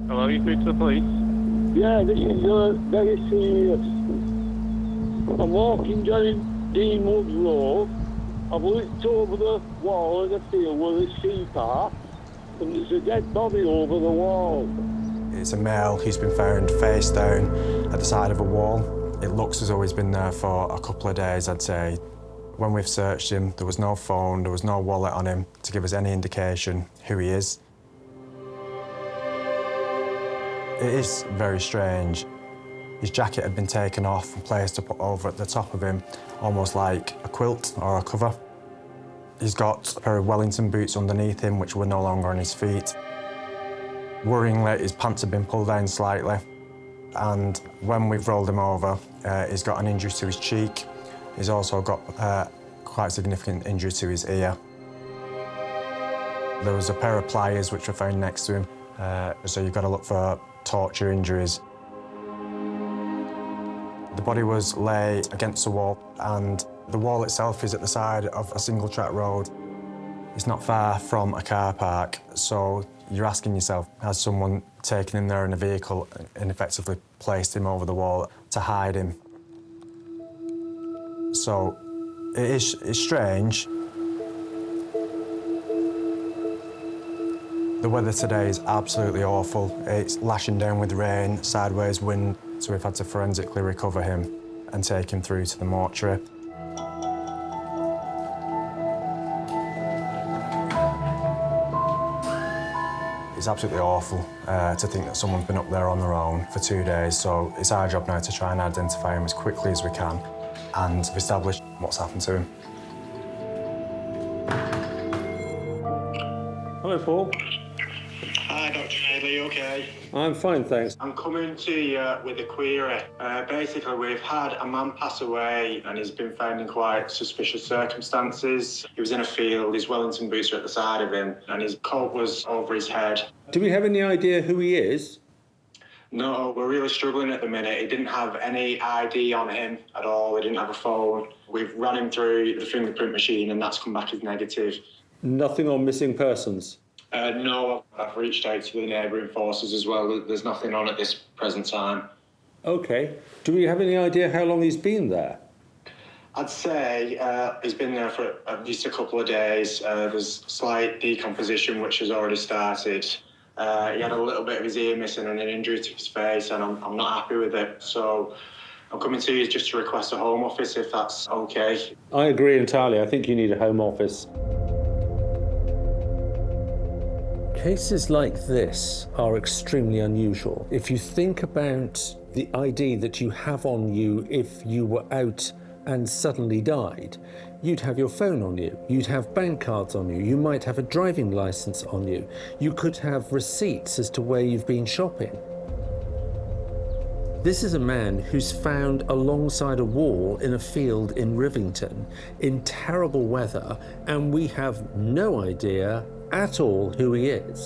Hello, you through to the police? Yeah, this is very serious. I'm walking down Dean Woods Road. I've looked over the wall of the field where the sheep are, and there's a dead body over the wall. It's a male who's been found face down at the side of a wall. It looks as though he's been there for a couple of days, I'd say. When we've searched him, there was no phone, there was no wallet on him to give us any indication who he is. It is very strange. His jacket had been taken off and placed up over at the top of him, almost like a quilt or a cover. He's got a pair of Wellington boots underneath him, which were no longer on his feet. Worryingly, his pants have been pulled down slightly, and when we've rolled him over, he's got an injury to his cheek. He's also got quite a significant injury to his ear. There was a pair of pliers which were found next to him, so you've got to look for torture injuries. The body was lay against the wall, and the wall itself is at the side of a single-track road. It's not far from a car park, so you're asking yourself, has someone taken him there in a vehicle and effectively placed him over the wall to hide him? So it's strange. The weather today is absolutely awful. It's lashing down with rain, sideways wind, so we've had to forensically recover him and take him through to the mortuary. It's absolutely awful to think that someone's been up there on their own for 2 days, so it's our job now to try and identify him as quickly as we can and establish what's happened to him. Hello, Paul. Hi, Dr. Hadley, you okay? I'm fine, thanks. I'm coming to you with a query. Basically, we've had a man pass away and he's been found in quite suspicious circumstances. He was in a field, his Wellington boots were at the side of him, and his coat was over his head. Do we have any idea who he is? No, we're really struggling at the minute. He didn't have any ID on him at all. He didn't have a phone. We've run him through the fingerprint machine and that's come back as negative. Nothing on missing persons? No, I've reached out to the neighbouring forces as well. There's nothing on at this present time. OK. Do we have any idea how long he's been there? I'd say he's been there for at least a couple of days. There's slight decomposition which has already started. He had a little bit of his ear missing and an injury to his face, and I'm not happy with it. So I'm coming to you just to request a Home Office, if that's OK. I agree entirely. I think you need a Home Office. Cases like this are extremely unusual. If you think about the ID that you have on you if you were out and suddenly died, you'd have your phone on you, you'd have bank cards on you, you might have a driving licence on you, you could have receipts as to where you've been shopping. This is a man who's found alongside a wall in a field in Rivington in terrible weather, and we have no idea at all who he is.